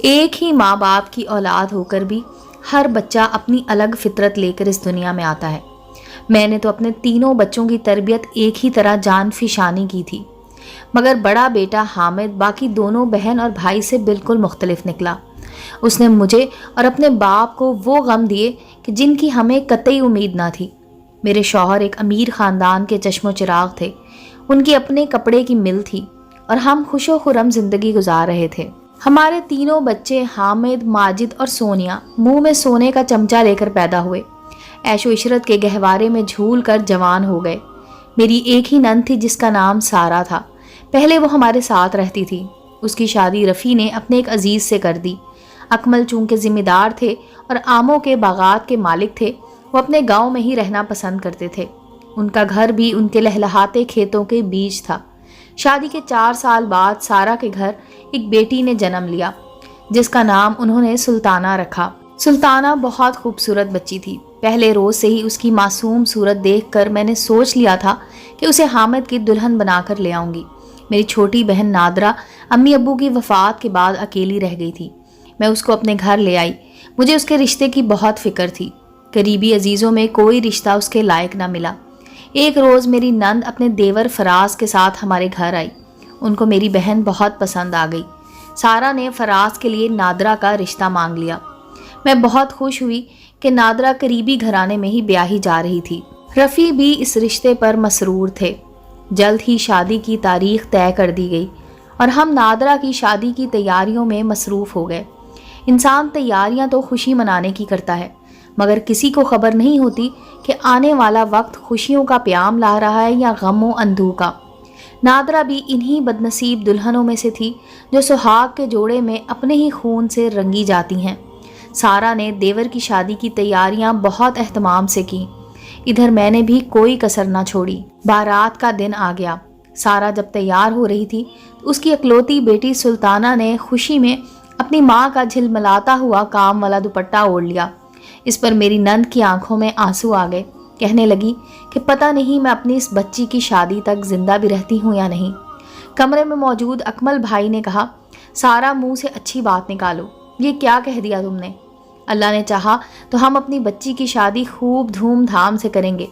ایک ہی ماں باپ کی اولاد ہو کر بھی ہر بچہ اپنی الگ فطرت لے کر اس دنیا میں آتا ہے۔ میں نے تو اپنے تینوں بچوں کی تربیت ایک ہی طرح جان فشانی کی تھی، مگر بڑا بیٹا حامد باقی دونوں بہن اور بھائی سے بالکل مختلف نکلا۔ اس نے مجھے اور اپنے باپ کو وہ غم دیے کہ جن کی ہمیں قطعی امید نہ تھی۔ میرے شوہر ایک امیر خاندان کے چشم و چراغ تھے، ان کی اپنے کپڑے کی مل تھی اور ہم خوش و خرم زندگی گزار رہے تھے۔ ہمارے تینوں بچے حامد، ماجد اور سونیا منہ میں سونے کا چمچہ لے کر پیدا ہوئے، عیش و عشرت کے گہوارے میں جھول کر جوان ہو گئے۔ میری ایک ہی نند تھی جس کا نام سارا تھا، پہلے وہ ہمارے ساتھ رہتی تھی۔ اس کی شادی رفیع نے اپنے ایک عزیز سے کر دی۔ اکمل چونکہ ذمہ دار تھے اور آموں کے باغات کے مالک تھے، وہ اپنے گاؤں میں ہی رہنا پسند کرتے تھے۔ ان کا گھر بھی ان کے لہلہاتے کھیتوں کے بیچ تھا۔ شادی کے 4 سال بعد سارا کے گھر ایک بیٹی نے جنم لیا جس کا نام انہوں نے سلطانہ رکھا۔ سلطانہ بہت خوبصورت بچی تھی۔ پہلے روز سے ہی اس کی معصوم صورت دیکھ کر میں نے سوچ لیا تھا کہ اسے حامد کی دلہن بنا کر لے آؤں گی۔ میری چھوٹی بہن نادرہ امی ابو کی وفات کے بعد اکیلی رہ گئی تھی۔ میں اس کو اپنے گھر لے آئی۔ مجھے اس کے رشتے کی بہت فکر تھی۔ قریبی عزیزوں میں کوئی رشتہ اس کے لائق نہ ملا۔ ایک روز میری نند اپنے دیور فراز کے ساتھ ہمارے گھر آئی۔ ان کو میری بہن بہت پسند آ گئی۔ سارا نے فراز کے لیے نادرہ کا رشتہ مانگ لیا۔ میں بہت خوش ہوئی کہ نادرہ قریبی گھرانے میں ہی بیاہی جا رہی تھی۔ رفیع بھی اس رشتے پر مسرور تھے۔ جلد ہی شادی کی تاریخ طے کر دی گئی اور ہم نادرہ کی شادی کی تیاریوں میں مصروف ہو گئے۔ انسان تیاریاں تو خوشی منانے کی کرتا ہے، مگر کسی کو خبر نہیں ہوتی کہ آنے والا وقت خوشیوں کا پیام لا رہا ہے یا غم و اندوہ کا۔ نادرہ بھی انہی بدنصیب دلہنوں میں سے تھی جو سہاگ کے جوڑے میں اپنے ہی خون سے رنگی جاتی ہیں۔ سارا نے دیور کی شادی کی تیاریاں بہت اہتمام سے کی۔ ادھر میں نے بھی کوئی کسر نہ چھوڑی۔ بارات کا دن آ گیا۔ سارا جب تیار ہو رہی تھی تو اس کی اکلوتی بیٹی سلطانہ نے خوشی میں اپنی ماں کا جھلملاتا ہوا کام والا دوپٹہ اوڑھ لیا۔ اس پر میری نند کی آنکھوں میں آنسو آ گئے۔ کہنے لگی کہ پتہ نہیں میں اپنی اس بچی کی شادی تک زندہ بھی رہتی ہوں یا نہیں۔ کمرے میں موجود اکمل بھائی نے کہا، سارا منہ سے اچھی بات نکالو، یہ کیا کہہ دیا تم نے؟ اللہ نے چاہا تو ہم اپنی بچی کی شادی خوب دھوم دھام سے کریں گے۔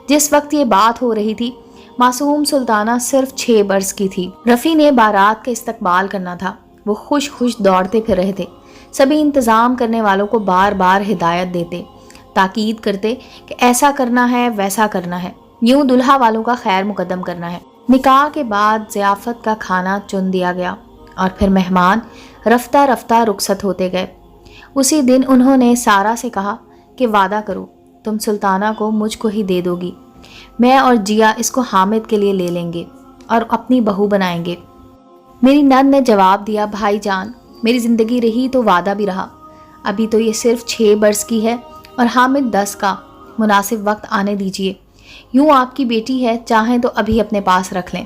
جس وقت یہ بات ہو رہی تھی معصوم سلطانہ صرف 6 برس کی تھی۔ رفیع نے بارات کا استقبال کرنا تھا۔ وہ خوش خوش دوڑتے پھر رہے تھے۔ سبھی انتظام کرنے والوں کو بار بار ہدایت دیتے، تاکید کرتے کہ ایسا کرنا ہے ویسا کرنا ہے، یوں دلہا والوں کا خیر مقدم کرنا ہے۔ نکاح کے بعد ضیافت کا کھانا چن دیا گیا اور پھر مہمان رفتہ رفتہ رخصت ہوتے گئے۔ اسی دن انہوں نے سارا سے کہا کہ وعدہ کرو تم سلطانہ کو مجھ کو ہی دے دو گی، میں اور جیا اس کو حامد کے لیے لے لیں گے اور اپنی بہو بنائیں گے۔ میری نند نے جواب دیا، بھائی جان میری زندگی رہی تو وعدہ بھی رہا، ابھی تو یہ صرف 6 برس کی ہے اور حامد 10 کا، مناسب وقت آنے دیجیے، یوں آپ کی بیٹی ہے، چاہیں تو ابھی اپنے پاس رکھ لیں۔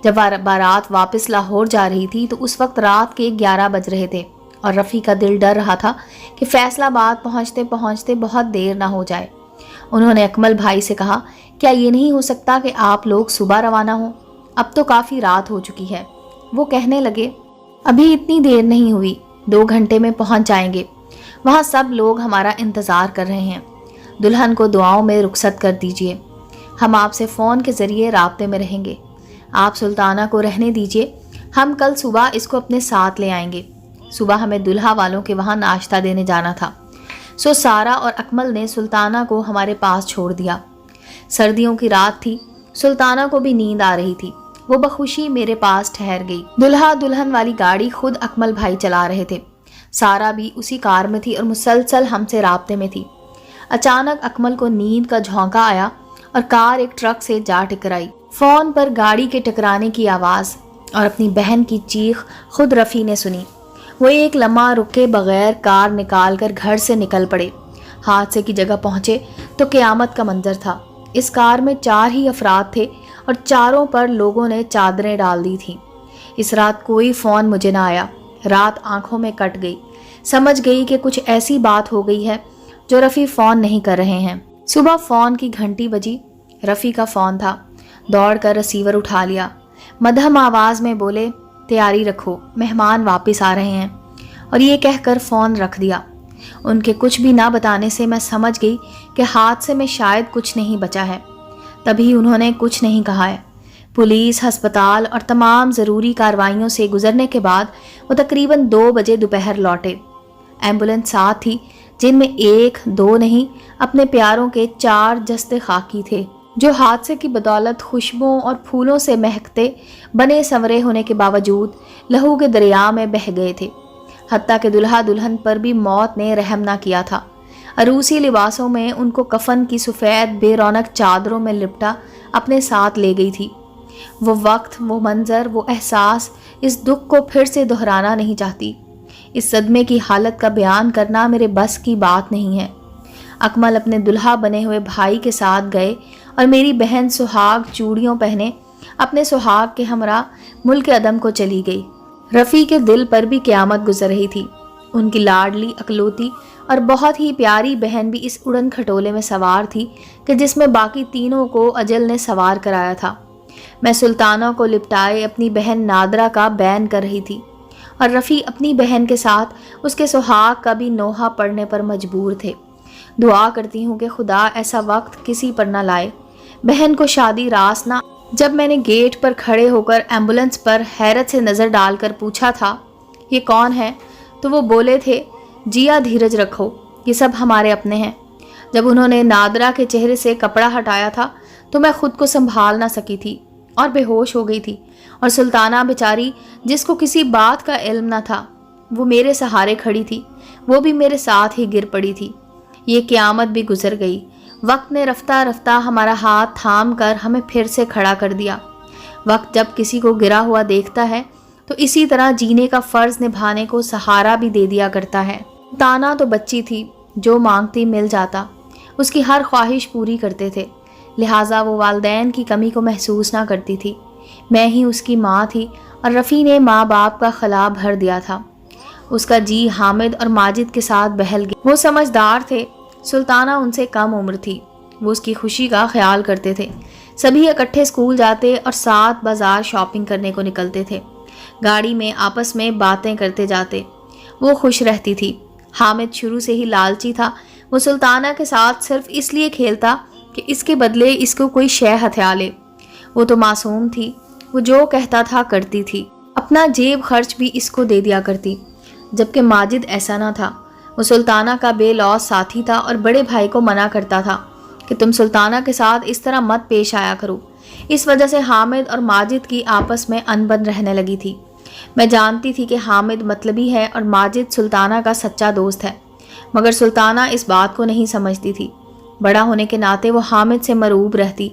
جب بارات واپس لاہور جا رہی تھی تو اس وقت رات کے 11 بج رہے تھے اور رفیع کا دل ڈر رہا تھا کہ فیصل آباد پہنچتے پہنچتے بہت دیر نہ ہو جائے۔ انہوں نے اکمل بھائی سے کہا، کیا یہ نہیں ہو سکتا کہ آپ لوگ صبح روانہ ہوں؟ اب تو کافی رات ہو چکی ہے۔ وہ کہنے لگے، ابھی اتنی دیر نہیں ہوئی، 2 گھنٹے میں پہنچ جائیں گے، وہاں سب لوگ ہمارا انتظار کر رہے ہیں۔ دلہن کو دعاؤں میں رخصت کر دیجئے، ہم آپ سے فون کے ذریعے رابطے میں رہیں گے۔ آپ سلطانہ کو رہنے دیجئے، ہم کل صبح اس کو اپنے ساتھ لے آئیں گے۔ صبح ہمیں دلہا والوں کے وہاں ناشتہ دینے جانا تھا، سو سارا اور اکمل نے سلطانہ کو ہمارے پاس چھوڑ دیا۔ سردیوں کی رات تھی، سلطانہ کو بھی نیند آ رہی تھی، وہ بخوشی میرے پاس ٹھہر گئی۔ دلہا دلہن والی گاڑی خود اکمل بھائی چلا رہے تھے۔ سارا بھی اسی کار میں تھی اور مسلسل ہم سے رابطے میں تھی۔ اچانک اکمل کو نیند کا جھونکا آیا اور کار ایک ٹرک سے جا ٹکرائی۔ فون پر گاڑی کے ٹکرانے کی آواز اور اپنی بہن کی چیخ خود رفیع نے سنی۔ وہ ایک لمحہ رکے بغیر کار نکال کر گھر سے نکل پڑے۔ حادثے کی جگہ پہنچے تو قیامت کا منظر تھا۔ اس کار میں 4 ہی افراد تھے اور چاروں پر لوگوں نے چادریں ڈال دی تھیں۔ اس رات کوئی فون مجھے نہ آیا۔ رات آنکھوں میں کٹ گئی۔ سمجھ گئی کہ کچھ ایسی بات ہو گئی ہے جو رفیع فون نہیں کر رہے ہیں۔ صبح فون کی گھنٹی بجی، رفیع کا فون تھا۔ دوڑ کر ریسیور اٹھا لیا۔ مدھم آواز میں بولے، تیاری رکھو، مہمان واپس آ رہے ہیں۔ اور یہ کہہ کر فون رکھ دیا۔ ان کے کچھ بھی نہ بتانے سے میں سمجھ گئی کہ حادثے میں شاید کچھ نہیں بچا ہے، تبھی انہوں نے کچھ نہیں کہا ہے۔ پولیس، ہسپتال اور تمام ضروری کارروائیوں سے گزرنے کے بعد وہ تقریباً 2 بجے دوپہر لوٹے۔ ایمبولینس ساتھ تھی، جن میں 1 2 نہیں اپنے پیاروں کے 4 جسد خاکی تھے، جو حادثے کی بدولت خوشبوؤں اور پھولوں سے مہکتے بنے سنورے ہونے کے باوجود لہو کے دریا میں بہہ گئے تھے۔ حتیٰ کہ دلہا دلہن پر بھی موت نے رحم نہ کیا تھا۔ عروسی لباسوں میں ان کو کفن کی سفید بے رونق چادروں میں لپٹا اپنے ساتھ لے گئی تھی۔ وہ وقت، وہ منظر، وہ احساس، اس دکھ کو پھر سے دہرانا نہیں چاہتی۔ اس صدمے کی حالت کا بیان کرنا میرے بس کی بات نہیں ہے۔ اکمل اپنے دلہا بنے ہوئے بھائی کے ساتھ گئے اور میری بہن سہاگ چوڑیوں پہنے اپنے سہاگ کے ہمراہ ملک عدم کو چلی گئی۔ رفیع کے دل پر بھی قیامت گزر رہی تھی۔ ان کی لاڈلی، اکلوتی اور بہت ہی پیاری بہن بھی اس اڑن کھٹولے میں سوار تھی کہ جس میں باقی تینوں کو اجل نے سوار کرایا تھا۔ میں سلطانہ کو لپٹائے اپنی بہن نادرہ کا بین کر رہی تھی اور رفیع اپنی بہن کے ساتھ اس کے سہاگ کا بھی نوحہ پڑھنے پر مجبور تھے۔ دعا کرتی ہوں کہ خدا ایسا وقت کسی پر نہ لائے۔ بہن کو شادی راس نہ۔ جب میں نے گیٹ پر کھڑے ہو کر ایمبولینس پر حیرت سے نظر ڈال کر پوچھا تھا یہ کون ہے، تو وہ بولے تھے جیا دھیرج رکھو، یہ سب ہمارے اپنے ہیں۔ جب انہوں نے نادرہ کے چہرے سے کپڑا ہٹایا تھا تو میں خود کو سنبھال نہ سکی تھی اور بے ہوش ہو گئی تھی، اور سلطانہ بیچاری جس کو کسی بات کا علم نہ تھا، وہ میرے سہارے کھڑی تھی، وہ بھی میرے ساتھ ہی گر پڑی تھی۔ یہ قیامت بھی گزر گئی۔ وقت نے رفتہ رفتہ ہمارا ہاتھ تھام کر ہمیں پھر سے کھڑا کر دیا۔ وقت جب کسی کو گرا ہوا دیکھتا ہے تو اسی طرح جینے کا فرض نبھانے کو سہارا بھی دے دیا کرتا ہے۔ تانا تو بچی تھی، جو مانگتی مل جاتا، اس کی ہر خواہش پوری کرتے تھے، لہٰذا وہ والدین کی کمی کو محسوس نہ کرتی تھی۔ میں ہی اس کی ماں تھی اور رفیع نے ماں باپ کا خلا بھر دیا تھا۔ اس کا جی حامد اور ماجد کے ساتھ بہل گیا۔ وہ سمجھدار تھے، سلطانہ ان سے کم عمر تھی۔ وہ اس کی خوشی کا خیال کرتے تھے۔ سبھی اکٹھے اسکول جاتے اور ساتھ بازار شاپنگ کرنے کو نکلتے تھے۔ گاڑی میں آپس میں باتیں کرتے جاتے۔ وہ خوش رہتی تھی۔ حامد شروع سے ہی لالچی تھا۔ وہ سلطانہ کے ساتھ صرف اس لیے کھیلتا کہ اس کے بدلے اس کو کوئی شے ہتھیا لے۔ وہ تو معصوم تھی، وہ جو کہتا تھا کرتی تھی، اپنا جیب خرچ بھی اس کو دے دیا کرتی، جبکہ ماجد ایسا نہ تھا۔ وہ سلطانہ کا بے لوث ساتھی تھا اور بڑے بھائی کو منع کرتا تھا کہ تم سلطانہ کے ساتھ اس طرح مت پیش آیا کرو۔ اس وجہ سے حامد اور ماجد کی آپس میں انبن رہنے لگی تھی۔ میں جانتی تھی کہ حامد مطلبی ہے اور ماجد سلطانہ کا سچا دوست ہے، مگر سلطانہ اس بات کو نہیں سمجھتی تھی۔ بڑا ہونے کے ناطے وہ حامد سے مروب رہتی،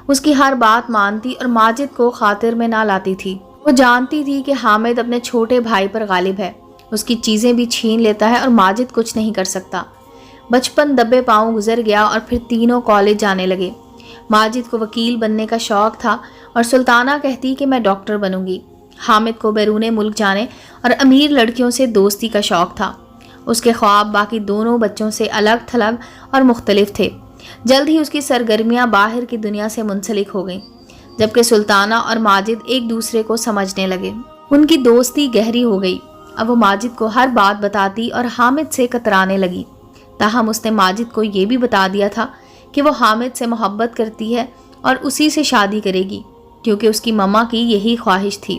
اس کی ہر بات مانتی اور ماجد کو خاطر میں نہ لاتی تھی۔ وہ جانتی تھی کہ حامد اپنے چھوٹے بھائی پر غالب ہے، اس کی چیزیں بھی چھین لیتا ہے اور ماجد کچھ نہیں کر سکتا۔ بچپن دبے پاؤں گزر گیا اور پھر تینوں کالج جانے لگے۔ ماجد کو وکیل بننے کا شوق تھا اور سلطانہ کہتی کہ میں ڈاکٹر بنوں گی۔ حامد کو بیرون ملک جانے اور امیر لڑکیوں سے دوستی کا شوق تھا۔ اس کے خواب باقی دونوں بچوں سے الگ تھلگ اور مختلف تھے۔ جلد ہی اس کی سرگرمیاں باہر کی دنیا سے منسلک ہو گئیں، جبکہ سلطانہ اور ماجد ایک دوسرے کو سمجھنے لگے۔ ان کی دوستی گہری ہو گئی۔ اب وہ ماجد کو ہر بات بتاتی اور حامد سے کترانے لگی۔ تاہم اس نے ماجد کو یہ بھی بتا دیا تھا کہ وہ حامد سے محبت کرتی ہے اور اسی سے شادی کرے گی، کیونکہ اس کی ماما کی یہی خواہش تھی۔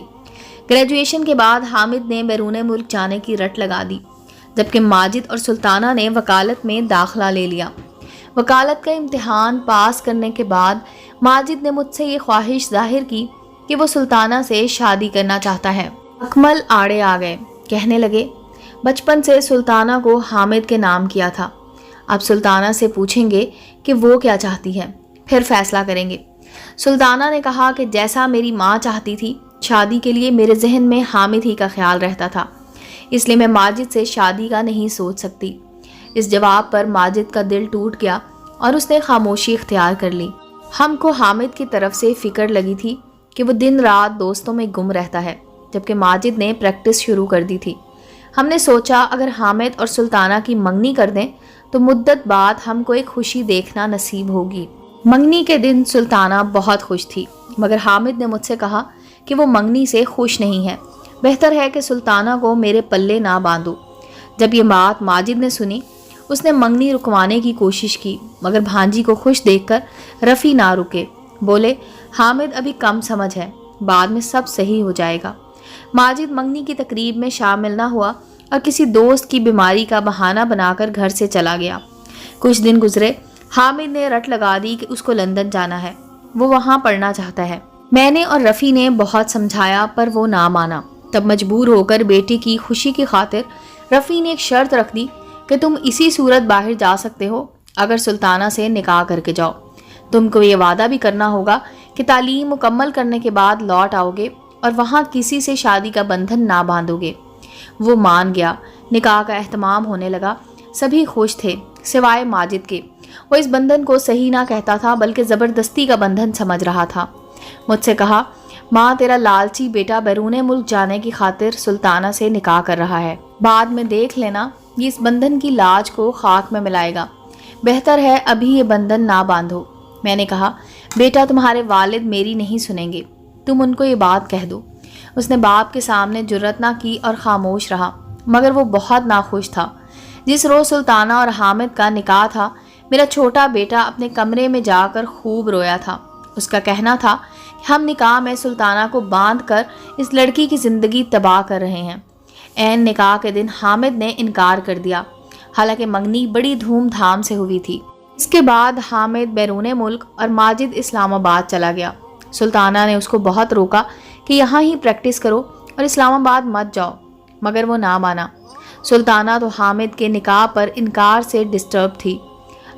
گریجویشن کے بعد حامد نے بیرون ملک جانے کی رٹ لگا دی، جبکہ ماجد اور سلطانہ نے وکالت میں داخلہ لے لیا۔ وکالت کا امتحان پاس کرنے کے بعد ماجد نے مجھ سے یہ خواہش ظاہر کی کہ وہ سلطانہ سے شادی کرنا چاہتا ہے۔ اکمل آڑے آ گئے، کہنے لگے بچپن سے سلطانہ کو حامد کے نام کیا تھا، اب سلطانہ سے پوچھیں گے کہ وہ کیا چاہتی ہے، پھر فیصلہ کریں گے۔ سلطانہ نے کہا کہ جیسا میری ماں چاہتی تھی، شادی کے لیے میرے ذہن میں حامد ہی کا خیال رہتا تھا، اس لیے میں ماجد سے شادی کا نہیں سوچ سکتی۔ اس جواب پر ماجد کا دل ٹوٹ گیا اور اس نے خاموشی اختیار کر لی۔ ہم کو حامد کی طرف سے فکر لگی تھی کہ وہ دن رات دوستوں میں گم رہتا ہے، جبکہ ماجد نے پریکٹس شروع کر دی تھی۔ ہم نے سوچا اگر حامد اور سلطانہ کی منگنی کر دیں تو مدت بعد ہم کو ایک خوشی دیکھنا نصیب ہوگی۔ منگنی کے دن سلطانہ بہت خوش تھی، مگر حامد نے مجھ سے کہا کہ وہ منگنی سے خوش نہیں ہے، بہتر ہے کہ سلطانہ کو میرے پلے نہ باندھو، جب یہ بات ماجد نے سنی اس نے منگنی رکوانے کی کوشش کی، مگر بھانجی کو خوش دیکھ کر رفیع نہ رکے۔ بولے حامد ابھی کم سمجھ ہے، بعد میں سب صحیح ہو جائے گا۔ ماجد منگنی کی تقریب میں شامل نہ ہوا اور کسی دوست کی بیماری کا بہانہ بنا کر گھر سے چلا گیا۔ کچھ دن گزرے، حامد نے رٹ لگا دی کہ اس کو لندن جانا ہے، وہ وہاں پڑھنا چاہتا ہے۔ میں نے اور رفیع نے بہت سمجھایا پر وہ نہ مانا۔ تب مجبور ہو کر بیٹی کی خوشی کی خاطر رفیع نے ایک شرط رکھ دی کہ تم اسی صورت باہر جا سکتے ہو اگر سلطانہ سے نکاح کر کے جاؤ۔ تم کو یہ وعدہ بھی کرنا ہوگا کہ تعلیم مکمل کرنے کے بعد لوٹ آؤ گے اور وہاں کسی سے شادی کا بندھن نہ باندھو گے۔ وہ مان گیا۔ نکاح کا اہتمام ہونے لگا۔ سبھی خوش تھے سوائے ماجد کے۔ وہ اس بندھن کو صحیح نہ کہتا تھا بلکہ زبردستی کا بندھن سمجھ رہا تھا۔ مجھ سے کہا ماں تیرا لالچی بیٹا بیرون ملک جانے کی خاطر سلطانہ سے نکاح کر رہا ہے، بعد میں دیکھ لینا یہ اس بندھن کی لاج کو خاک میں ملائے گا، بہتر ہے ابھی یہ بندھن نہ باندھو۔ میں نے کہا بیٹا تمہارے والد میری نہیں سنیں گے، تم ان کو یہ بات کہہ دو۔ اس نے باپ کے سامنے جرأت نہ کی اور خاموش رہا، مگر وہ بہت ناخوش تھا۔ جس روز سلطانہ اور حامد کا نکاح تھا میرا چھوٹا بیٹا اپنے کمرے میں جا کر خوب رویا تھا۔ اس کا کہنا تھا کہ ہم نکاح میں سلطانہ کو باندھ کر اس لڑکی کی زندگی تباہ کر رہے ہیں۔ عین نکاح کے دن حامد نے انکار کر دیا، حالانکہ منگنی بڑی دھوم دھام سے ہوئی تھی۔ اس کے بعد حامد بیرون ملک اور ماجد اسلام آباد چلا گیا۔ سلطانہ نے اس کو بہت روکا کہ یہاں ہی پریکٹس کرو اور اسلام آباد مت جاؤ، مگر وہ نہ مانا۔ سلطانہ تو حامد کے نکاح پر انکار سے ڈسٹرب تھی۔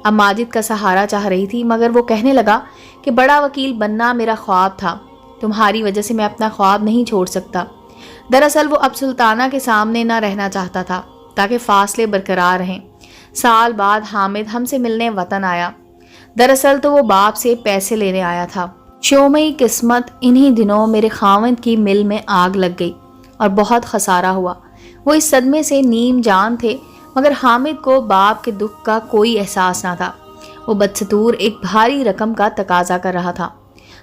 اب ماجد کا سہارا چاہ رہی تھی، مگر وہ کہنے لگا کہ بڑا وکیل بننا میرا خواب تھا، تمہاری وجہ سے میں اپنا خواب نہیں چھوڑ سکتا۔ دراصل وہ اب سلطانہ کے سامنے نہ رہنا چاہتا تھا تاکہ فاصلے برقرار رہیں۔ سال بعد حامد ہم سے ملنے وطن آیا۔ دراصل تو وہ باپ سے پیسے لینے آیا تھا۔ شومئی قسمت انہی دنوں میرے خاوند کی مل میں آگ لگ گئی اور بہت خسارہ ہوا۔ وہ اس صدمے سے نیم جان تھے، مگر حامد کو باپ کے دکھ کا کوئی احساس نہ تھا۔ وہ بدستور ایک بھاری رقم کا تقاضا کر رہا تھا۔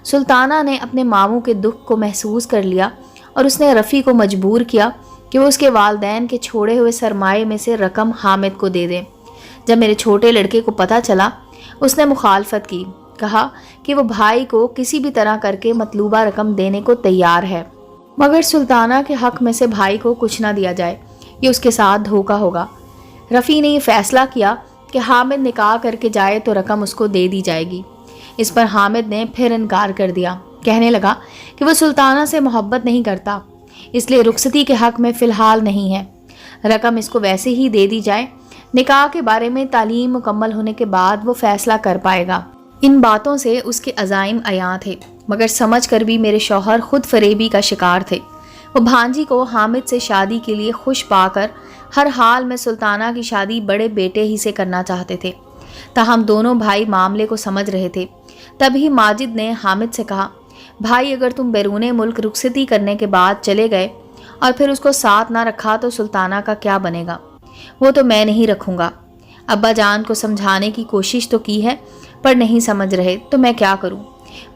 سلطانہ نے اپنے ماموں کے دکھ کو محسوس کر لیا اور اس نے رفیع کو مجبور کیا کہ وہ اس کے والدین کے چھوڑے ہوئے سرمایے میں سے رقم حامد کو دے دیں۔ جب میرے چھوٹے لڑکے کو پتہ چلا اس نے مخالفت کی، کہا کہ وہ بھائی کو کسی بھی طرح کر کے مطلوبہ رقم دینے کو تیار ہے، مگر سلطانہ کے حق میں سے بھائی کو کچھ نہ دیا جائے، یہ اس کے ساتھ دھوکہ ہوگا۔ رفیع نے یہ فیصلہ کیا کہ حامد نکاح کر کے جائے تو رقم اس کو دے دی جائے گی۔ اس پر حامد نے پھر انکار کر دیا، کہنے لگا کہ وہ سلطانہ سے محبت نہیں کرتا، اس لیے رخصتی کے حق میں فی الحال نہیں ہے، رقم اس کو ویسے ہی دے دی جائے، نکاح کے بارے میں تعلیم مکمل ہونے کے بعد وہ فیصلہ کر پائے گا۔ ان باتوں سے اس کے عزائم عیاں تھے، مگر سمجھ کر بھی میرے شوہر خود فریبی کا شکار تھے۔ وہ بھانجی کو حامد سے شادی کے لیے خوش پا کر ہر حال میں سلطانہ کی شادی بڑے بیٹے ہی سے کرنا چاہتے تھے۔ تاہم دونوں بھائی معاملے کو سمجھ رہے تھے۔ تبھی ماجد نے حامد سے کہا بھائی اگر تم بیرون ملک رخصتی کرنے کے بعد چلے گئے اور پھر اس کو ساتھ نہ رکھا تو سلطانہ کا کیا بنے گا؟ وہ تو میں نہیں رکھوں گا۔ ابا جان کو سمجھانے کی کوشش تو کی ہے پر نہیں سمجھ رہے، تو میں کیا کروں؟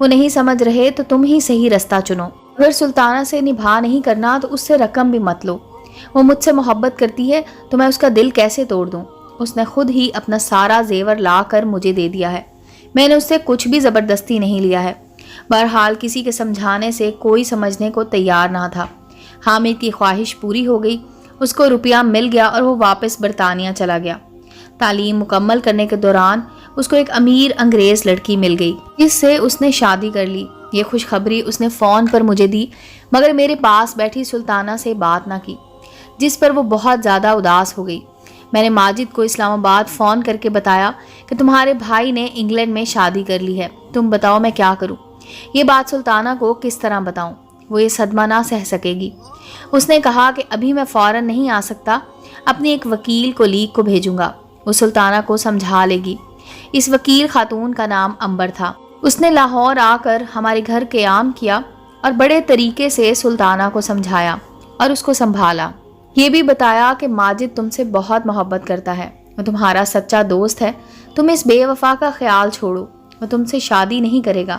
وہ نہیں سمجھ رہے تو تم ہی صحیح رستہ چنو۔ اگر سلطانہ سے نبھا نہیں کرنا تو اس سے رقم بھی مت لو۔ وہ مجھ سے محبت کرتی ہے تو میں اس کا دل کیسے توڑ دوں؟ اس نے خود ہی اپنا سارا زیور لا کر مجھے دے دیا ہے، میں نے اس سے کچھ بھی زبردستی نہیں لیا ہے۔ بہرحال کسی کے سمجھانے سے کوئی سمجھنے کو تیار نہ تھا۔ حامد کی خواہش پوری ہو گئی، اس کو روپیہ مل گیا اور وہ واپس برطانیہ چلا گیا۔ تعلیم مکمل کرنے کے دوران اس کو ایک امیر انگریز لڑکی مل گئی جس سے اس نے شادی کر لی۔ یہ خوشخبری اس نے فون پر مجھے دی، مگر میرے پاس بیٹھی سلطانہ سے بات نہ کی، جس پر وہ بہت زیادہ اداس ہو گئی۔ میں نے ماجد کو اسلام آباد فون کر کے بتایا کہ تمہارے بھائی نے انگلینڈ میں شادی کر لی ہے، تم بتاؤ میں کیا کروں؟ یہ بات سلطانہ کو کس طرح بتاؤں؟ وہ یہ صدمہ نہ سہ سکے گی۔ اس نے کہا کہ ابھی میں فوراً نہیں آ سکتا، اپنے ایک وکیل کولیگ کو بھیجوں گا، وہ سلطانہ کو سمجھا لے گی۔ اس وکیل خاتون کا نام امبر تھا۔ اس نے لاہور آ کر ہمارے گھر قیام کیا اور بڑے طریقے سے سلطانہ کو سمجھایا اور اس کو سنبھالا۔ یہ بھی بتایا کہ ماجد تم سے بہت محبت کرتا ہے، وہ تمہارا سچا دوست ہے، تم اس بے وفا کا خیال چھوڑو، وہ تم سے شادی نہیں کرے گا،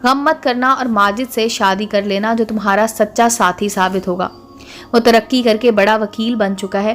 غم مت کرنا اور ماجد سے شادی کر لینا جو تمہارا سچا ساتھی ثابت ہوگا۔ وہ ترقی کر کے بڑا وکیل بن چکا ہے،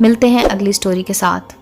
ملتے ہیں اگلی سٹوری کے ساتھ.